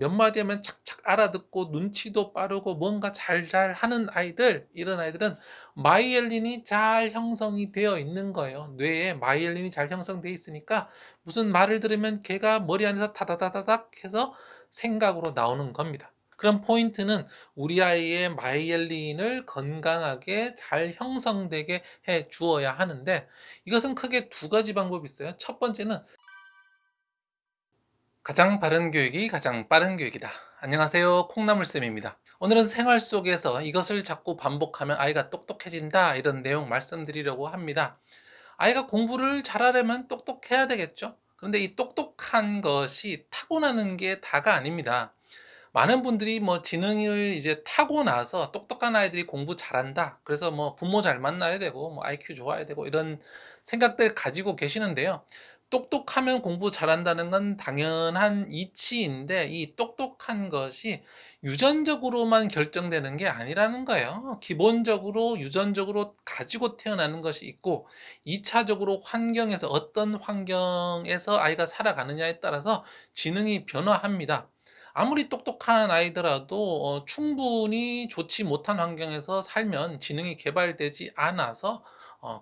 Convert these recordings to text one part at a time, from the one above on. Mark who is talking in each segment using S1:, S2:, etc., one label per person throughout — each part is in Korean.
S1: 몇 마디 하면 착착 알아듣고 눈치도 빠르고 뭔가 잘 하는 아이들, 이런 아이들은 마이엘린이 잘 형성이 되어 있는 거예요. 뇌에 마이엘린이 잘 형성되어 있으니까 무슨 말을 들으면 걔가 머리 안에서 다다다다닥 해서 생각으로 나오는 겁니다. 그럼 포인트는 우리 아이의 마이엘린을 건강하게 잘 형성되게 해 주어야 하는데, 이것은 크게 두 가지 방법이 있어요. 첫 번째는 가장 바른 교육이 가장 빠른 교육이다. 안녕하세요, 콩나물쌤입니다. 오늘은 생활 속에서 이것을 자꾸 반복하면 아이가 똑똑해진다, 이런 내용 말씀드리려고 합니다. 아이가 공부를 잘하려면 똑똑해야 되겠죠. 그런데 이 똑똑한 것이 타고나는 게 다가 아닙니다. 많은 분들이 뭐 지능을 이제 타고나서 똑똑한 아이들이 공부 잘한다, 그래서 뭐 부모 잘 만나야 되고 뭐 IQ 좋아야 되고 이런 생각들 가지고 계시는데요. 똑똑하면 공부 잘한다는 건 당연한 이치인데, 이 똑똑한 것이 유전적으로만 결정되는 게 아니라는 거예요. 기본적으로 유전적으로 가지고 태어나는 것이 있고, 2차적으로 환경에서, 어떤 환경에서 아이가 살아가느냐에 따라서 지능이 변화합니다. 아무리 똑똑한 아이더라도 충분히 좋지 못한 환경에서 살면 지능이 개발되지 않아서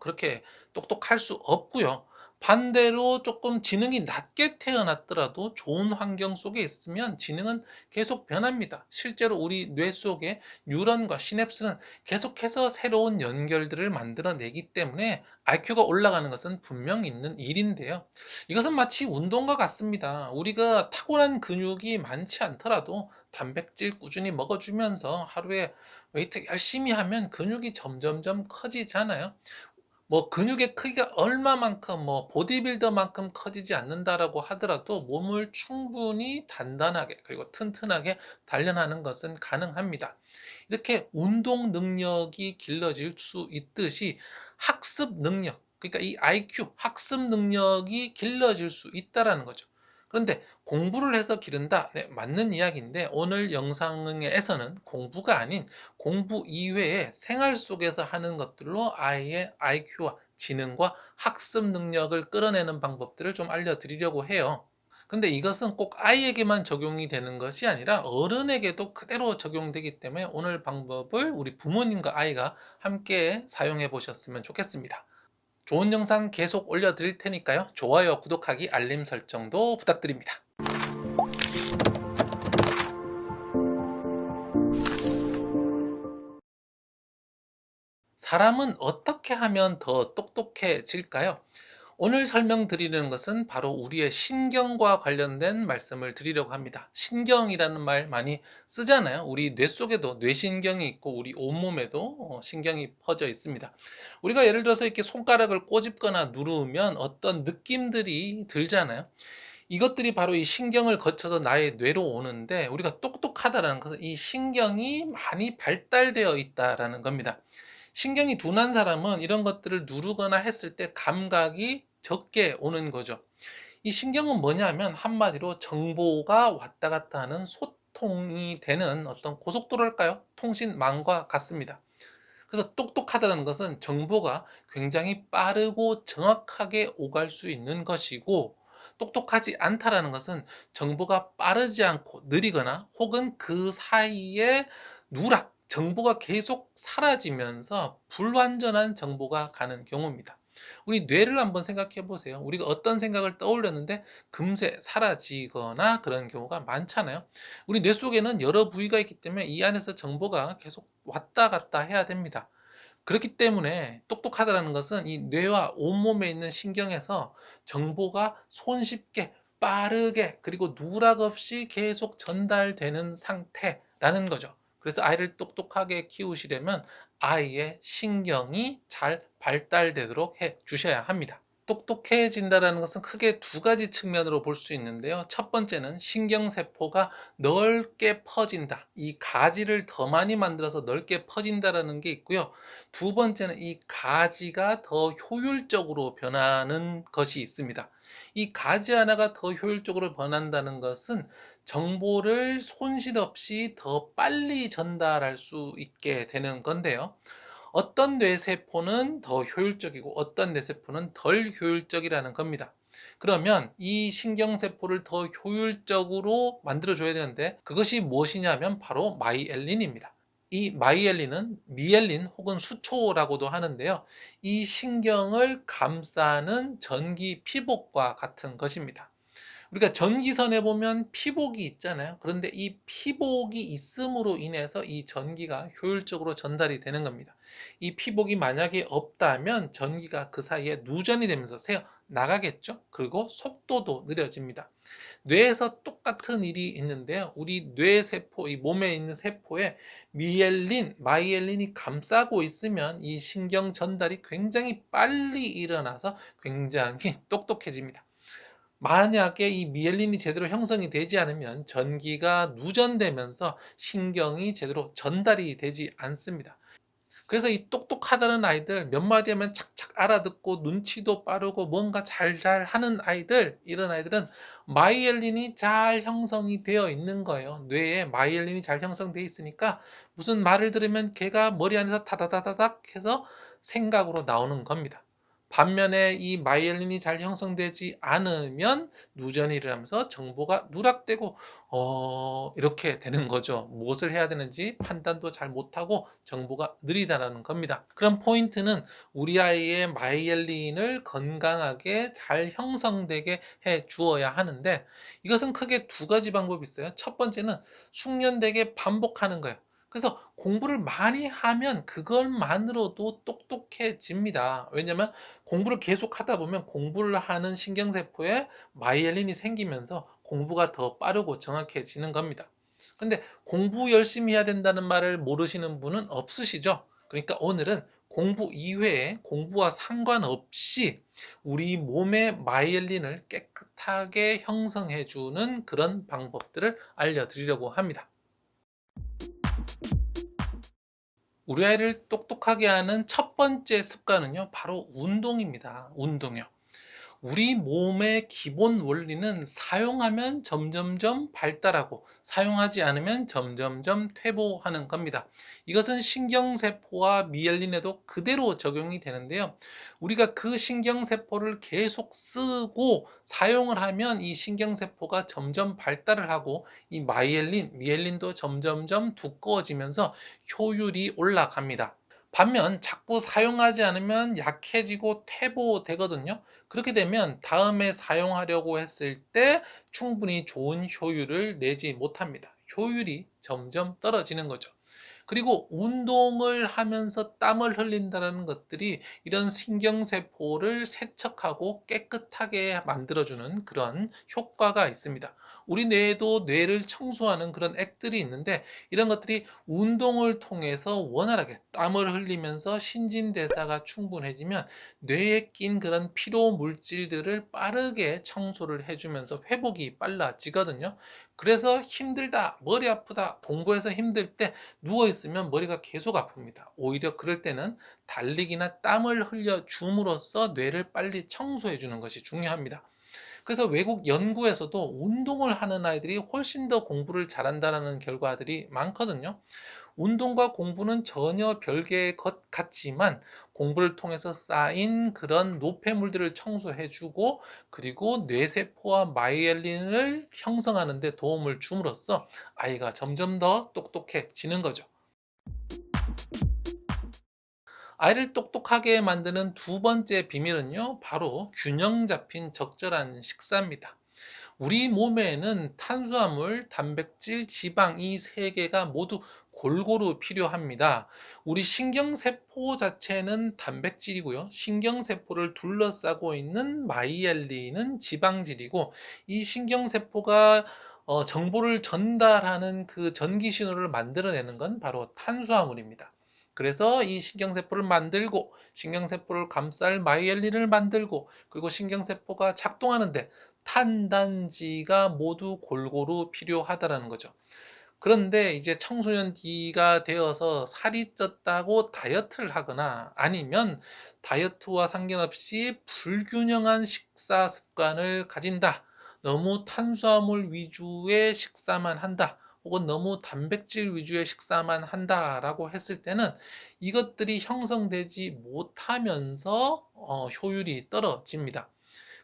S1: 그렇게 똑똑할 수 없고요. 반대로 조금 지능이 낮게 태어났더라도 좋은 환경 속에 있으면 지능은 계속 변합니다. 실제로 우리 뇌 속에 뉴런과 시냅스는 계속해서 새로운 연결들을 만들어내기 때문에 IQ가 올라가는 것은 분명 있는 일인데요. 이것은 마치 운동과 같습니다. 우리가 타고난 근육이 많지 않더라도 단백질 꾸준히 먹어주면서 하루에 웨이트 열심히 하면 근육이 점점점 커지잖아요. 뭐 근육의 크기가 얼마만큼, 뭐 보디빌더만큼 커지지 않는다라고 하더라도 몸을 충분히 단단하게 그리고 튼튼하게 단련하는 것은 가능합니다. 이렇게 운동 능력이 길러질 수 있듯이 학습 능력, 그러니까 이 IQ, 학습 능력이 길러질 수 있다라는 거죠. 그런데 공부를 해서 기른다, 네, 맞는 이야기인데, 오늘 영상에서는 공부가 아닌 공부 이외에 생활 속에서 하는 것들로 아이의 IQ와 지능과 학습 능력을 끌어내는 방법들을 좀 알려드리려고 해요. 근데 이것은 꼭 아이에게만 적용이 되는 것이 아니라 어른에게도 그대로 적용되기 때문에 오늘 방법을 우리 부모님과 아이가 함께 사용해 보셨으면 좋겠습니다. 좋은 영상 계속 올려드릴 테니까요. 좋아요, 구독하기, 알림 설정도 부탁드립니다. 사람은 어떻게 하면 더 똑똑해질까요? 오늘 설명드리는 것은 바로 우리의 신경과 관련된 말씀을 드리려고 합니다. 신경이라는 말 많이 쓰잖아요. 우리 뇌 속에도 뇌신경이 있고 우리 온몸에도 신경이 퍼져 있습니다. 우리가 예를 들어서 이렇게 손가락을 꼬집거나 누르면 어떤 느낌들이 들잖아요. 이것들이 바로 이 신경을 거쳐서 나의 뇌로 오는데, 우리가 똑똑하다는 것은 이 신경이 많이 발달되어 있다라는 겁니다. 신경이 둔한 사람은 이런 것들을 누르거나 했을 때 감각이 적게 오는 거죠. 이 신경은 뭐냐면 한마디로 정보가 왔다 갔다 하는 소통이 되는 어떤 고속도로랄까요? 통신망과 같습니다. 그래서 똑똑하다는 것은 정보가 굉장히 빠르고 정확하게 오갈 수 있는 것이고, 똑똑하지 않다라는 것은 정보가 빠르지 않고 느리거나 혹은 그 사이에 누락, 정보가 계속 사라지면서 불완전한 정보가 가는 경우입니다. 우리 뇌를 한번 생각해 보세요. 우리가 어떤 생각을 떠올렸는데 금세 사라지거나 그런 경우가 많잖아요. 우리 뇌 속에는 여러 부위가 있기 때문에 이 안에서 정보가 계속 왔다 갔다 해야 됩니다. 그렇기 때문에 똑똑하다는 것은 이 뇌와 온몸에 있는 신경에서 정보가 손쉽게 빠르게 그리고 누락 없이 계속 전달되는 상태라는 거죠. 그래서 아이를 똑똑하게 키우시려면 아이의 신경이 잘 발달되도록 해 주셔야 합니다. 똑똑해진다는 것은 크게 두 가지 측면으로 볼 수 있는데요. 첫 번째는 신경세포가 넓게 퍼진다. 이 가지를 더 많이 만들어서 넓게 퍼진다라는 게 있고요. 두 번째는 이 가지가 더 효율적으로 변하는 것이 있습니다. 이 가지 하나가 더 효율적으로 변한다는 것은 정보를 손실 없이 더 빨리 전달할 수 있게 되는 건데요. 어떤 뇌세포는 더 효율적이고 어떤 뇌세포는 덜 효율적이라는 겁니다. 그러면 이 신경세포를 더 효율적으로 만들어줘야 되는데 그것이 무엇이냐면 바로 마이엘린입니다. 이 마이엘린은 미엘린 혹은 수초라고도 하는데요. 이 신경을 감싸는 전기 피복과 같은 것입니다. 우리가 전기선에 보면 피복이 있잖아요. 그런데 이 피복이 있음으로 인해서 이 전기가 효율적으로 전달이 되는 겁니다. 이 피복이 만약에 없다면 전기가 그 사이에 누전이 되면서 새어 나가겠죠. 그리고 속도도 느려집니다. 뇌에서 똑같은 일이 있는데요. 우리 뇌세포, 이 몸에 있는 세포에 미엘린, 마이엘린이 감싸고 있으면 이 신경 전달이 굉장히 빨리 일어나서 굉장히 똑똑해집니다. 만약에 이 미엘린이 제대로 형성이 되지 않으면 전기가 누전되면서 신경이 제대로 전달이 되지 않습니다. 그래서 이 똑똑하다는 아이들, 몇 마디 하면 착착 알아듣고 눈치도 빠르고 뭔가 잘 하는 아이들, 이런 아이들은 마이엘린이 잘 형성이 되어 있는 거예요. 뇌에 마이엘린이 잘 형성되어 있으니까 무슨 말을 들으면 걔가 머리 안에서 타다다다닥 해서 생각으로 나오는 겁니다. 반면에 이 마이엘린이 잘 형성되지 않으면 누전이 일어나면서 정보가 누락되고 이렇게 되는 거죠. 무엇을 해야 되는지 판단도 잘 못하고 정보가 느리다라는 겁니다. 그런 포인트는 우리 아이의 마이엘린을 건강하게 잘 형성되게 해 주어야 하는데 이것은 크게 두 가지 방법이 있어요. 첫 번째는 숙련되게 반복하는 거예요. 그래서 공부를 많이 하면 그것만으로도 똑똑해집니다. 왜냐면 공부를 계속 하다 보면 공부를 하는 신경세포에 마이엘린이 생기면서 공부가 더 빠르고 정확해지는 겁니다. 근데 공부 열심히 해야 된다는 말을 모르시는 분은 없으시죠? 그러니까 오늘은 공부 이외에 공부와 상관없이 우리 몸의 마이엘린을 깨끗하게 형성해주는 그런 방법들을 알려드리려고 합니다. 우리 아이를 똑똑하게 하는 첫 번째 습관은요, 바로 운동입니다. 운동이요. 우리 몸의 기본 원리는 사용하면 점점점 발달하고 사용하지 않으면 점점점 퇴보하는 겁니다. 이것은 신경세포와 미엘린에도 그대로 적용이 되는데요. 우리가 그 신경세포를 계속 쓰고 사용을 하면 이 신경세포가 점점 발달을 하고 이 마이엘린, 미엘린도 점점점 두꺼워지면서 효율이 올라갑니다. 반면 자꾸 사용하지 않으면 약해지고 퇴보되거든요. 그렇게 되면 다음에 사용하려고 했을 때 충분히 좋은 효율을 내지 못합니다. 효율이 점점 떨어지는 거죠. 그리고 운동을 하면서 땀을 흘린다는 것들이 이런 신경세포를 세척하고 깨끗하게 만들어주는 그런 효과가 있습니다. 우리 뇌에도 뇌를 청소하는 그런 액들이 있는데 이런 것들이 운동을 통해서 원활하게 땀을 흘리면서 신진대사가 충분해지면 뇌에 낀 그런 피로 물질들을 빠르게 청소를 해주면서 회복이 빨라지거든요. 그래서 힘들다, 머리 아프다, 공부해서 힘들 때 누워있으면 머리가 계속 아픕니다. 오히려 그럴 때는 달리기나 땀을 흘려 줌으로써 뇌를 빨리 청소해 주는 것이 중요합니다. 그래서 외국 연구에서도 운동을 하는 아이들이 훨씬 더 공부를 잘한다는 결과들이 많거든요. 운동과 공부는 전혀 별개의 것 같지만 공부를 통해서 쌓인 그런 노폐물들을 청소해주고 그리고 뇌세포와 마이엘린을 형성하는 데 도움을 줌으로써 아이가 점점 더 똑똑해지는 거죠. 아이를 똑똑하게 만드는 두 번째 비밀은요, 바로 균형 잡힌 적절한 식사입니다. 우리 몸에는 탄수화물, 단백질, 지방 이 세 개가 모두 골고루 필요합니다. 우리 신경세포 자체는 단백질이고요. 신경세포를 둘러싸고 있는 마이엘린은 지방질이고 이 신경세포가 정보를 전달하는 그 전기 신호를 만들어내는 건 바로 탄수화물입니다. 그래서 이 신경세포를 만들고 신경세포를 감쌀 마이엘린을 만들고 그리고 신경세포가 작동하는데 탄단지가 모두 골고루 필요하다라는 거죠. 그런데 이제 청소년기가 되어서 살이 쪘다고 다이어트를 하거나 아니면 다이어트와 상관없이 불균형한 식사 습관을 가진다. 너무 탄수화물 위주의 식사만 한다. 혹은 너무 단백질 위주의 식사만 한다라고 했을 때는 이것들이 형성되지 못하면서 효율이 떨어집니다.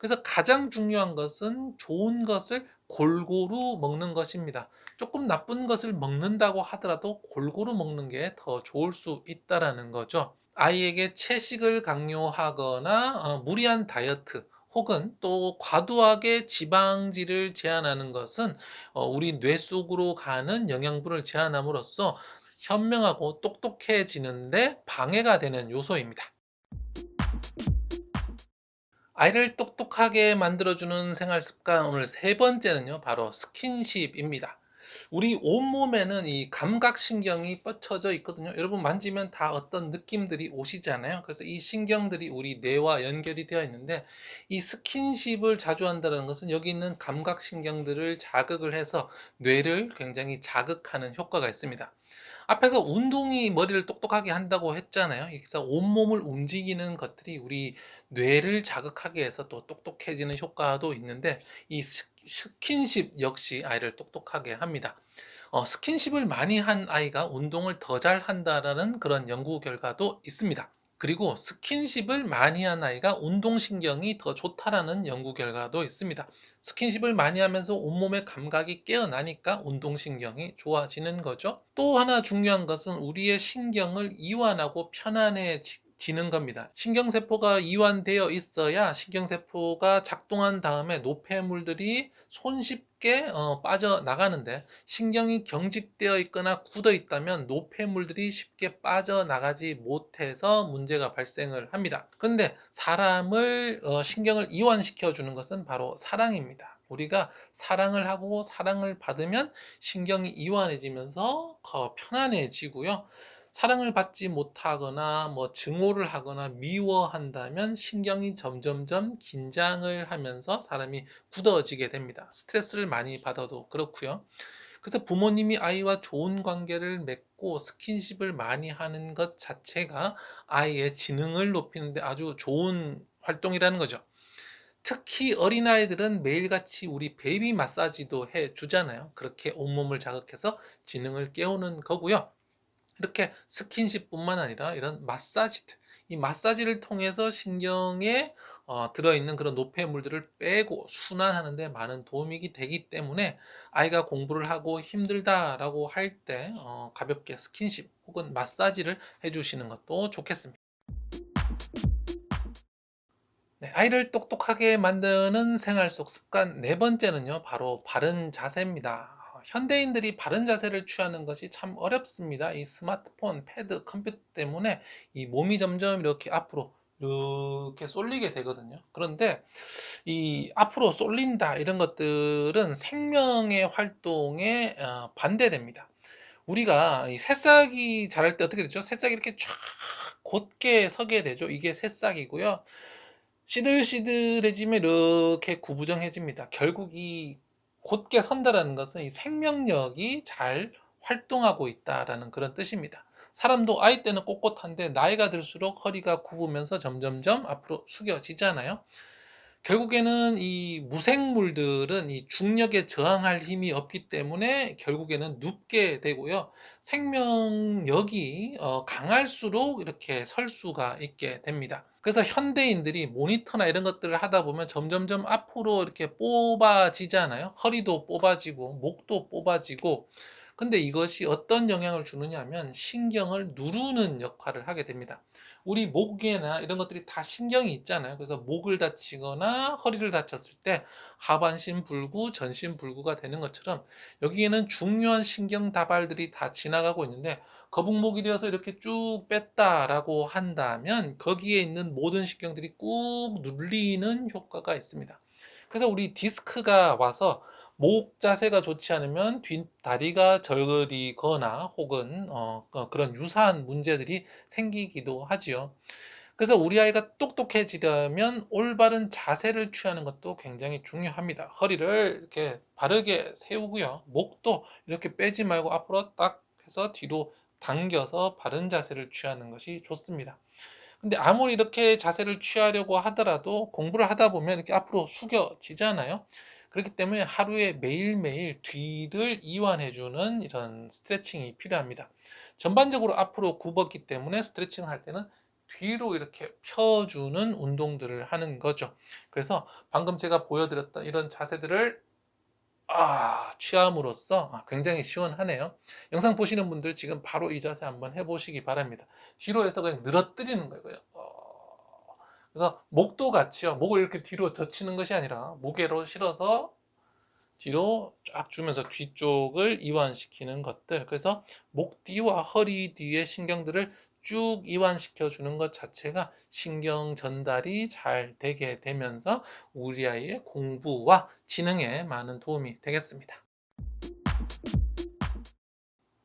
S1: 그래서 가장 중요한 것은 좋은 것을 골고루 먹는 것입니다. 조금 나쁜 것을 먹는다고 하더라도 골고루 먹는 게 더 좋을 수 있다라는 거죠. 아이에게 채식을 강요하거나 무리한 다이어트 혹은 또 과도하게 지방질을 제한하는 것은 우리 뇌 속으로 가는 영양분을 제한함으로써 현명하고 똑똑해지는데 방해가 되는 요소입니다. 아이를 똑똑하게 만들어주는 생활 습관, 오늘 세 번째는요, 바로 스킨십입니다. 우리 온몸에는 이 감각신경이 뻗쳐져 있거든요. 여러분 만지면 다 어떤 느낌들이 오시잖아요. 그래서 이 신경들이 우리 뇌와 연결이 되어 있는데, 이 스킨십을 자주 한다는 것은 여기 있는 감각신경들을 자극을 해서 뇌를 굉장히 자극하는 효과가 있습니다. 앞에서 운동이 머리를 똑똑하게 한다고 했잖아요. 그래서 온몸을 움직이는 것들이 우리 뇌를 자극하게 해서 또 똑똑해지는 효과도 있는데, 이 스킨십 역시 아이를 똑똑하게 합니다. 스킨십을 많이 한 아이가 운동을 더 잘한다라는 그런 연구 결과도 있습니다. 그리고 스킨십을 많이 한 아이가 운동신경이 더 좋다라는 연구 결과도 있습니다. 스킨십을 많이 하면서 온몸의 감각이 깨어나니까 운동신경이 좋아지는 거죠. 또 하나 중요한 것은 우리의 신경을 이완하고 편안해지는 겁니다. 신경세포가 이완되어 있어야 신경세포가 작동한 다음에 노폐물들이 손쉽게 빠져나가는데, 신경이 경직되어 있거나 굳어 있다면 노폐물들이 쉽게 빠져나가지 못해서 문제가 발생을 합니다. 그런데 사람을 신경을 이완시켜 주는 것은 바로 사랑입니다. 우리가 사랑을 하고 사랑을 받으면 신경이 이완해지면서 더 편안해지고요. 사랑을 받지 못하거나 증오를 하거나 미워한다면 신경이 점점점 긴장을 하면서 사람이 굳어지게 됩니다. 스트레스를 많이 받아도 그렇고요. 그래서 부모님이 아이와 좋은 관계를 맺고 스킨십을 많이 하는 것 자체가 아이의 지능을 높이는데 아주 좋은 활동이라는 거죠. 특히 어린아이들은 매일같이 우리 베이비 마사지도 해 주잖아요. 그렇게 온몸을 자극해서 지능을 깨우는 거고요. 이렇게 스킨십뿐만 아니라 이런 마사지들, 이 마사지를 통해서 신경에 들어있는 그런 노폐물들을 빼고 순환하는 데 많은 도움이 되기 때문에, 아이가 공부를 하고 힘들다라고 할 때 가볍게 스킨십 혹은 마사지를 해주시는 것도 좋겠습니다. 네, 아이를 똑똑하게 만드는 생활 속 습관 네 번째는요, 바로 바른 자세입니다. 현대인들이 바른 자세를 취하는 것이 참 어렵습니다. 이 스마트폰, 패드, 컴퓨터 때문에 이 몸이 점점 이렇게 앞으로 이렇게 쏠리게 되거든요. 그런데 이 앞으로 쏠린다 이런 것들은 생명의 활동에 반대됩니다. 우리가 이 새싹이 자랄 때 어떻게 되죠? 새싹이 이렇게 쫙 곧게 서게 되죠. 이게 새싹이고요. 시들시들해지면 이렇게 구부정해집니다. 결국 이 곧게 선다라는 것은 이 생명력이 잘 활동하고 있다라는 그런 뜻입니다. 사람도 아이 때는 꼿꼿한데 나이가 들수록 허리가 굽으면서 점점점 앞으로 숙여지잖아요. 결국에는 이 무생물들은 이 중력에 저항할 힘이 없기 때문에 결국에는 눕게 되고요. 생명력이 강할수록 이렇게 설 수가 있게 됩니다. 그래서 현대인들이 모니터나 이런 것들을 하다 보면 점점점 앞으로 이렇게 뽑아지잖아요. 허리도 뽑아지고 목도 뽑아지고. 근데 이것이 어떤 영향을 주느냐 하면 신경을 누르는 역할을 하게 됩니다. 우리 목에나 이런 것들이 다 신경이 있잖아요. 그래서 목을 다치거나 허리를 다쳤을 때 하반신 불구, 전신 불구가 되는 것처럼 여기에는 중요한 신경 다발들이 다 지나가고 있는데, 거북목이 되어서 이렇게 쭉 뺐다라고 한다면 거기에 있는 모든 신경들이 꾹 눌리는 효과가 있습니다. 그래서 우리 디스크가 와서 목 자세가 좋지 않으면 뒷다리가 저리거나 혹은 그런 유사한 문제들이 생기기도 하지요. 그래서 우리 아이가 똑똑해지려면 올바른 자세를 취하는 것도 굉장히 중요합니다. 허리를 이렇게 바르게 세우고요. 목도 이렇게 빼지 말고 앞으로 딱 해서 뒤로 당겨서 바른 자세를 취하는 것이 좋습니다. 근데 아무리 이렇게 자세를 취하려고 하더라도 공부를 하다 보면 이렇게 앞으로 숙여지잖아요. 그렇기 때문에 하루에 매일매일 뒤를 이완해주는 이런 스트레칭이 필요합니다. 전반적으로 앞으로 굽었기 때문에 스트레칭을 할 때는 뒤로 이렇게 펴주는 운동들을 하는 거죠. 그래서 방금 제가 보여드렸던 이런 자세들을 취함으로써 굉장히 시원하네요. 영상 보시는 분들 지금 바로 이 자세 한번 해보시기 바랍니다. 뒤로 해서 그냥 늘어뜨리는 거예요. 그래서 목도 같이요. 목을 이렇게 뒤로 젖히는 것이 아니라 무게로 실어서 뒤로 쫙 주면서 뒤쪽을 이완시키는 것들. 그래서 목 뒤와 허리 뒤의 신경들을 쭉 이완시켜 주는 것 자체가 신경 전달이 잘 되게 되면서 우리 아이의 공부와 지능에 많은 도움이 되겠습니다.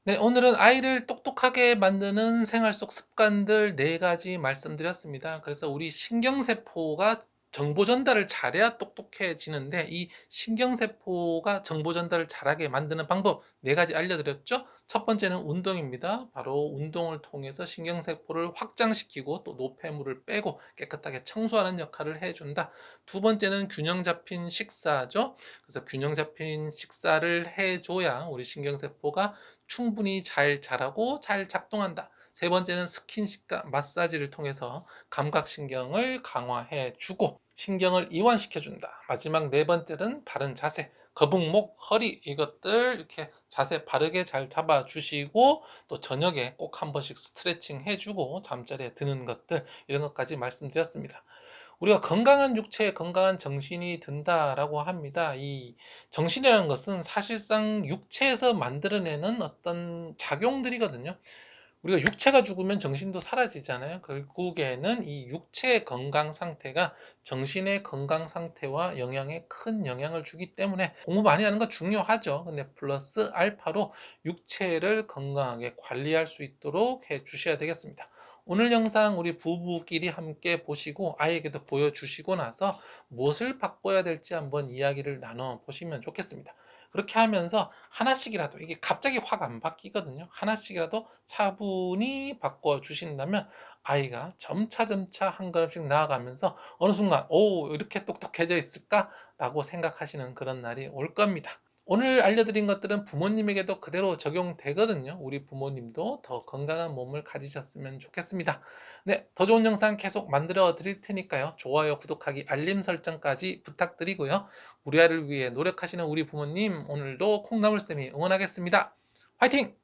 S1: 네, 오늘은 아이를 똑똑하게 만드는 생활 속 습관들 4가지 말씀드렸습니다. 그래서 우리 신경세포가 정보 전달을 잘해야 똑똑해지는데, 이 신경세포가 정보 전달을 잘하게 만드는 방법 4가지 알려드렸죠? 첫 번째는 운동입니다. 바로 운동을 통해서 신경세포를 확장시키고 또 노폐물을 빼고 깨끗하게 청소하는 역할을 해준다. 두 번째는 균형 잡힌 식사죠. 그래서 균형 잡힌 식사를 해줘야 우리 신경세포가 충분히 잘 자라고 잘 작동한다. 세 번째는 스킨십과 마사지를 통해서 감각신경을 강화해 주고 신경을 이완시켜 준다. 마지막 네 번째는 바른 자세, 거북목, 허리 이것들 이렇게 자세 바르게 잘 잡아 주시고 또 저녁에 꼭 한 번씩 스트레칭 해주고 잠자리에 드는 것들 이런 것까지 말씀드렸습니다. 우리가 건강한 육체에 건강한 정신이 든다라고 합니다. 이 정신이라는 것은 사실상 육체에서 만들어내는 어떤 작용들이거든요. 우리가 육체가 죽으면 정신도 사라지잖아요. 결국에는 이 육체의 건강 상태가 정신의 건강 상태와 영향에 큰 영향을 주기 때문에 공부 많이 하는 거 중요하죠. 근데 플러스 알파로 육체를 건강하게 관리할 수 있도록 해 주셔야 되겠습니다. 오늘 영상 우리 부부끼리 함께 보시고 아이에게도 보여주시고 나서 무엇을 바꿔야 될지 한번 이야기를 나눠 보시면 좋겠습니다. 그렇게 하면서 하나씩이라도, 이게 갑자기 확 안 바뀌거든요. 하나씩이라도 차분히 바꿔 주신다면 아이가 점차 한 걸음씩 나아가면서 어느 순간 이렇게 똑똑해져 있을까? 라고 생각하시는 그런 날이 올 겁니다. 오늘 알려드린 것들은 부모님에게도 그대로 적용되거든요. 우리 부모님도 더 건강한 몸을 가지셨으면 좋겠습니다. 네, 더 좋은 영상 계속 만들어 드릴 테니까요. 좋아요, 구독하기, 알림 설정까지 부탁드리고요. 우리 아이를 위해 노력하시는 우리 부모님 오늘도 콩나물쌤이 응원하겠습니다. 화이팅!